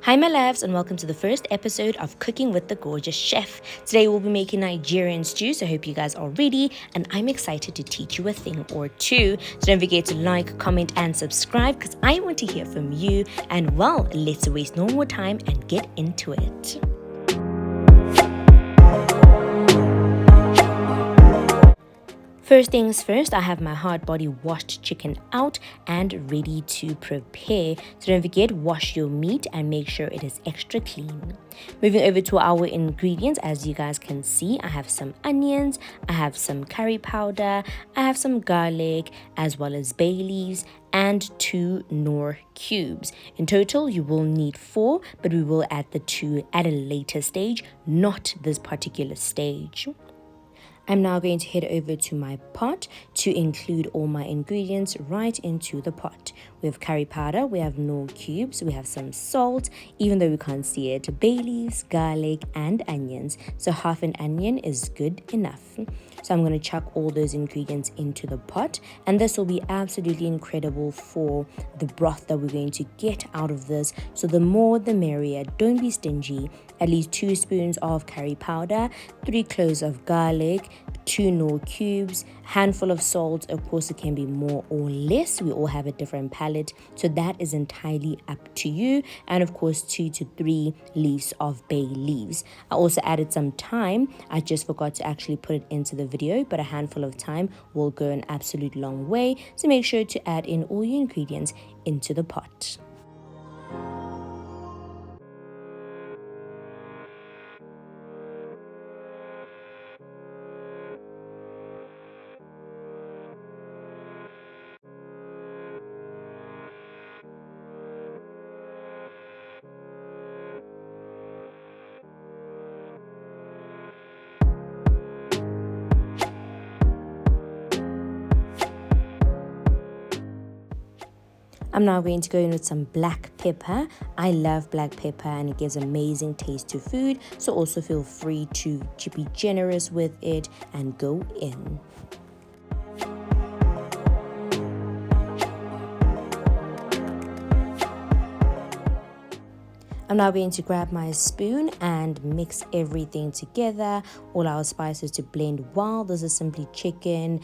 Hi my loves, and welcome to the first episode of Cooking with the Gorgeous Chef. Today we'll be making Nigerian stew, so I hope you guys are ready and I'm excited to teach you a thing or two. So don't forget to like, comment and subscribe because I want to hear from you. And well, let's waste no more time and get into it. First things first, I have my hard body washed chicken out and ready to prepare. So don't forget, wash your meat and make sure it is extra clean. Moving over to our ingredients, as you guys can see, I have some onions, I have some curry powder, I have some garlic, as well as bay leaves, and 2 Knorr cubes. In total, you will need 4, but we will add the 2 at a later stage, not this particular stage. I'm now going to head over to my pot to include all my ingredients right into the pot. We have curry powder, we have Knorr cubes, we have some salt, even though we can't see it, bay leaves, garlic, and onions. So half an onion is good enough. So I'm going to chuck all those ingredients into the pot, and this will be absolutely incredible for the broth that we're going to get out of this. So the more the merrier. Don't be stingy. At least 2 spoons of curry powder, 3 cloves of garlic, 2 Knorr cubes, handful of salt. Of course, it can be more or less. We all have a different palate, so that is entirely up to you. And of course, 2 to 3 leaves of bay leaves. I also added some thyme. I just forgot to actually put it into the video, but a handful of thyme will go an absolute long way. So make sure to add in all your ingredients into the pot. I'm now going to go in with some black pepper. I love black pepper and it gives amazing taste to food. So also feel free to be generous with it and go in. I'm now going to grab my spoon and mix everything together, all our spices to blend well. This is simply chicken,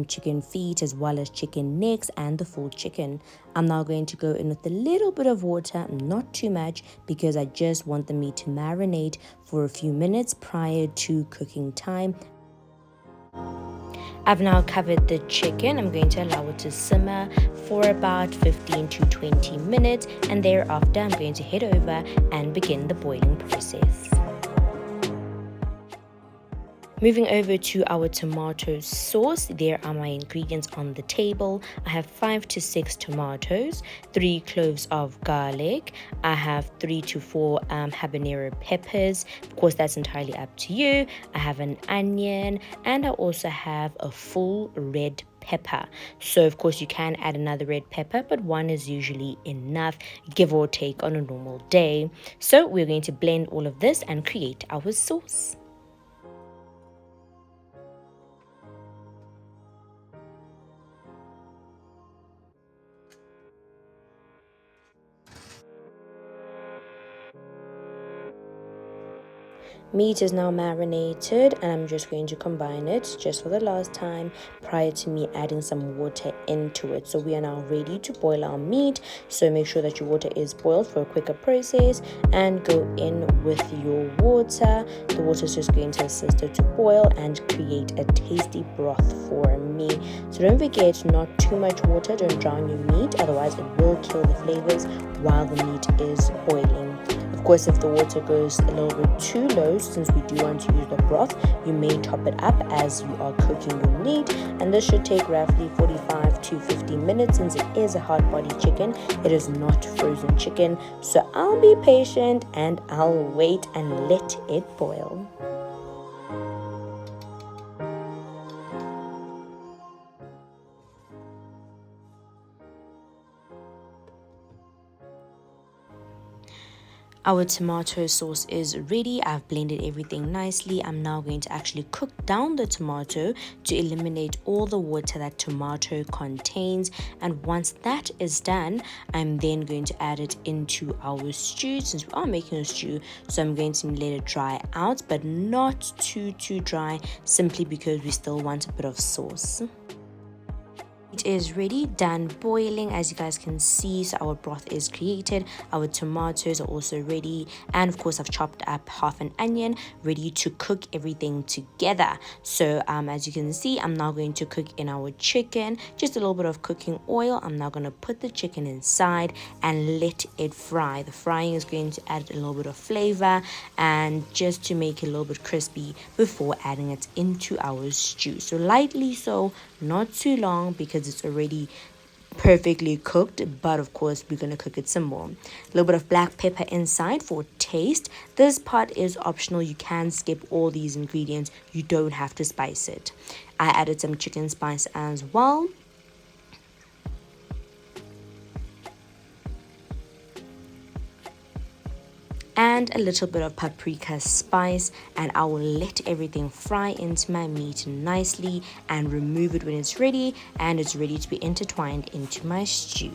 chicken feet, as well as chicken necks and the full chicken. I'm now going to go in with a little bit of water, not too much, because I just want the meat to marinate for a few minutes prior to cooking time. I've now covered the chicken. I'm going to allow it to simmer for about 15 to 20 minutes, and thereafter I'm going to head over and begin the boiling process. Moving over to our tomato sauce, there are my ingredients on the table. I have 5 to 6 tomatoes, 3 cloves of garlic, I have 3 to 4 habanero peppers. Of course, that's entirely up to you. I have an onion, and I also have a full red pepper. So of course you can add another red pepper, but 1 is usually enough, give or take, on a normal day. So we're going to blend all of this and create our sauce. Meat is now marinated, and I'm just going to combine it just for the last time prior to me adding some water into it. So we are now ready to boil our meat. So make sure that your water is boiled for a quicker process and go in with your water. The water is just going to assist it to boil and create a tasty broth for me. So don't forget, not too much water. Don't drown your meat, otherwise it will kill the flavors while the meat is boiling. Of course, if the water goes a little bit too low, since we do want to use the broth, you may top it up as you are cooking your meat, and this should take roughly 45 to 50 minutes. Since it is a hard body chicken, it is not frozen chicken, so I'll be patient and I'll wait and let it boil. Our tomato sauce is ready. I've blended everything nicely. I'm now going to actually cook down the tomato to eliminate all the water that tomato contains. And once that is done, I'm then going to add it into our stew, since we are making a stew. So I'm going to let it dry out, but not too dry, simply because we still want a bit of sauce. It is ready, done boiling, as you guys can see. So our broth is created, our tomatoes are also ready, and of course I've chopped up half an onion, ready to cook everything together. So as you can see, I'm now going to cook in our chicken, just a little bit of cooking oil. I'm now going to put the chicken inside and let it fry. The frying is going to add a little bit of flavor and just to make it a little bit crispy before adding it into our stew. So lightly, so not too long, because it's already perfectly cooked, but of course we're going to cook it some more. A little bit of black pepper inside for taste. This part is optional. You can skip all these ingredients, you don't have to spice it. I added some chicken spice as well, and a little bit of paprika spice, and I will let everything fry into my meat nicely and remove it when it's ready and it's ready to be intertwined into my stew.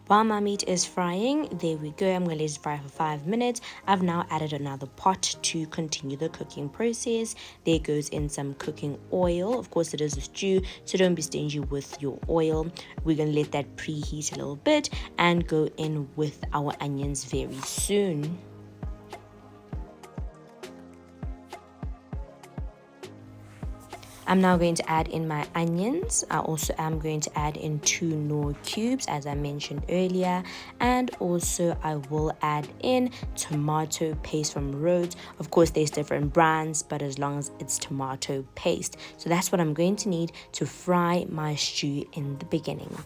While my meat is frying, there we go. I'm going to let it fry for 5 minutes. I've now added another pot to continue the cooking process. There goes in some cooking oil. Of course, it is a stew, so don't be stingy with your oil. We're going to let that preheat a little bit and go in with our onions very soon. I'm now going to add in my onions. I also am going to add in 2 Knorr cubes, as I mentioned earlier, and also I will add in tomato paste from Rhodes. Of course, there's different brands, but as long as it's tomato paste. So that's what I'm going to need to fry my stew in the beginning.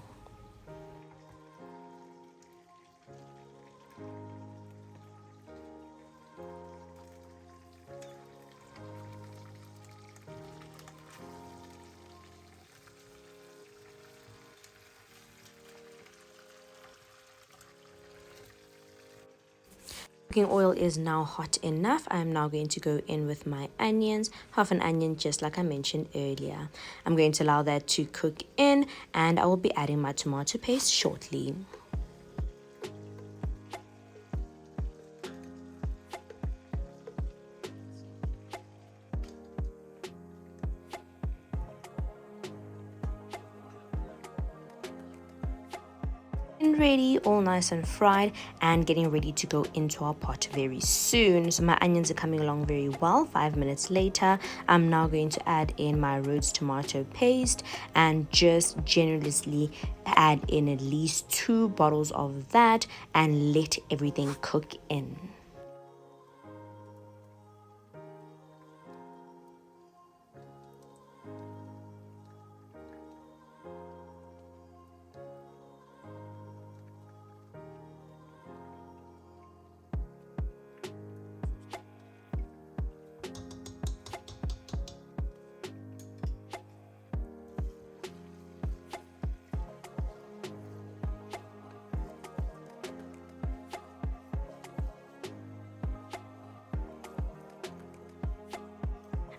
Cooking oil is now hot enough. I'm now going to go in with my onions, half an onion, just like I mentioned earlier. I'm going to allow that to cook in, and I will be adding my tomato paste shortly. Ready, all nice and fried, and getting ready to go into our pot very soon. So my onions are coming along very well. 5 minutes later, I'm now going to add in my Rhodes tomato paste and just generously add in at least 2 bottles of that and let everything cook in.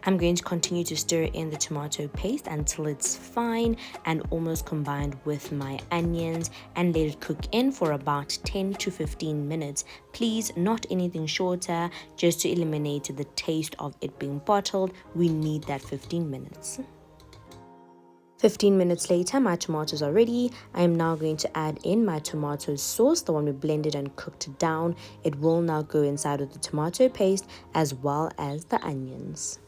I'm going to continue to stir in the tomato paste until it's fine and almost combined with my onions, and let it cook in for about 10 to 15 minutes. Please, not anything shorter, just to eliminate the taste of it being bottled. We need that 15 minutes. 15 minutes later, my tomatoes are ready. I am now going to add in my tomato sauce, the one we blended and cooked down. It will now go inside of the tomato paste as well as the onions.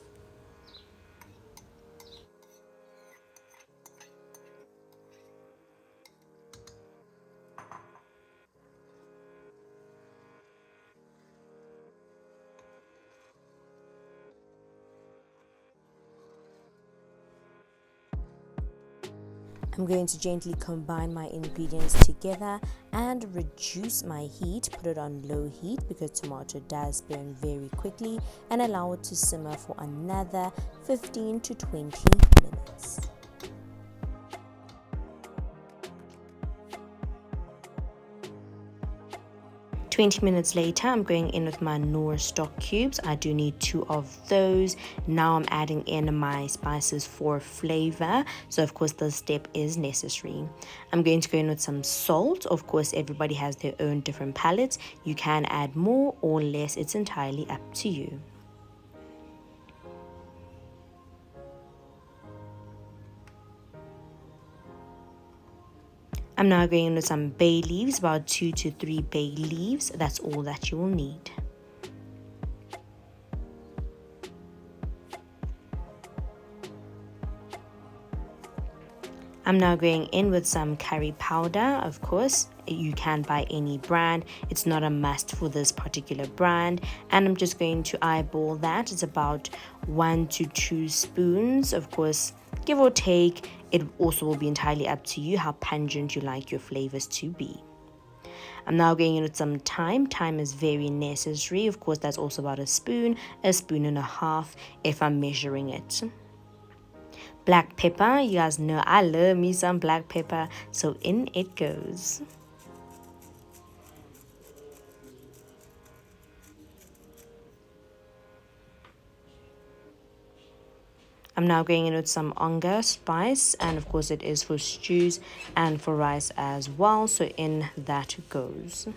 I'm going to gently combine my ingredients together and reduce my heat, put it on low heat because tomato does burn very quickly, and allow it to simmer for another 15 to 20 minutes. 20 minutes later, I'm going in with my Knorr stock cubes. I do need 2 of those. Now I'm adding in my spices for flavor. So of course this step is necessary. I'm going to go in with some salt. Of course, everybody has their own different palates. You can add more or less. It's entirely up to you. I'm now going in with some bay leaves, about 2 to 3 bay leaves. That's all that you will need. I'm now going in with some curry powder. Of course, you can buy any brand. It's not a must for this particular brand. And I'm just going to eyeball that. It's about 1 to 2 spoons. Of course, give or take. It also will be entirely up to you how pungent you like your flavors to be. I'm now going in with some thyme. Thyme is very necessary. Of course, that's also about a spoon and a half if I'm measuring it. Black pepper, you guys know I love me some black pepper, so in it goes. I'm now going in with some onga spice, and of course it is for stews and for rice as well, so in that goes.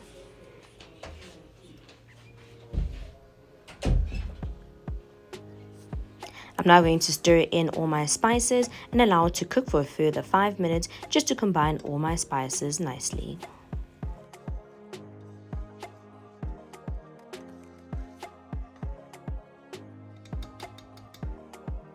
I'm now going to stir in all my spices and allow it to cook for a further 5 minutes just to combine all my spices nicely.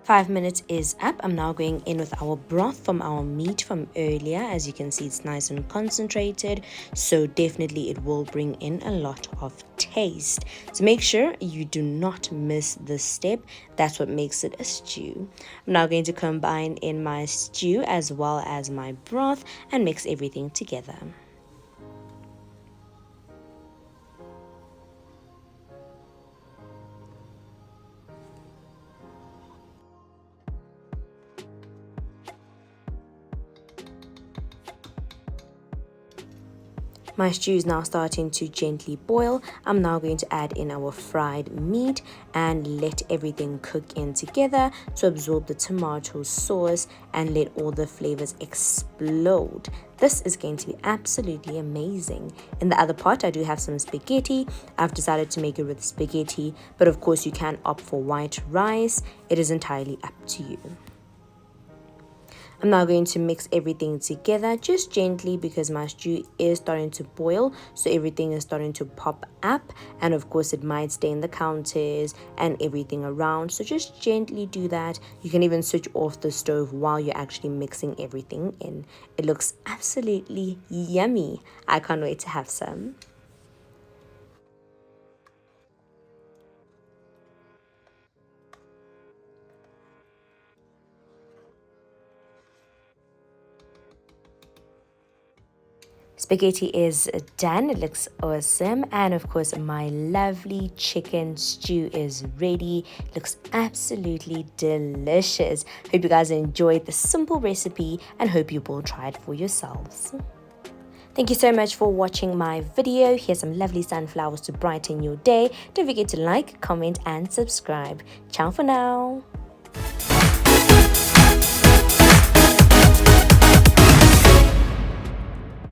5 minutes is up. I'm now going in with our broth from our meat from earlier. As you can see, it's nice and concentrated, so definitely it will bring in a lot of taste. So make sure you do not miss this step. That's what makes it a stew. I'm now going to combine in my stew as well as my broth and mix everything together. My stew is now starting to gently boil. I'm now going to add in our fried meat and let everything cook in together to absorb the tomato sauce and let all the flavors explode. This is going to be absolutely amazing. In the other pot, I do have some spaghetti. I've decided to make it with spaghetti, but of course you can opt for white rice. It is entirely up to you. I'm now going to mix everything together just gently because my stew is starting to boil, so everything is starting to pop up, and of course it might stain the counters and everything around, so just gently do that. You can even switch off the stove while you're actually mixing everything in. It looks absolutely yummy. I can't wait to have some. Spaghetti is done. It looks awesome, and of course my lovely chicken stew is ready. Looks absolutely delicious. Hope you guys enjoyed the simple recipe and hope you will try it for yourselves. Thank you so much for watching my video. Here's some lovely sunflowers to brighten your day. Don't forget to like, comment and subscribe. Ciao for now.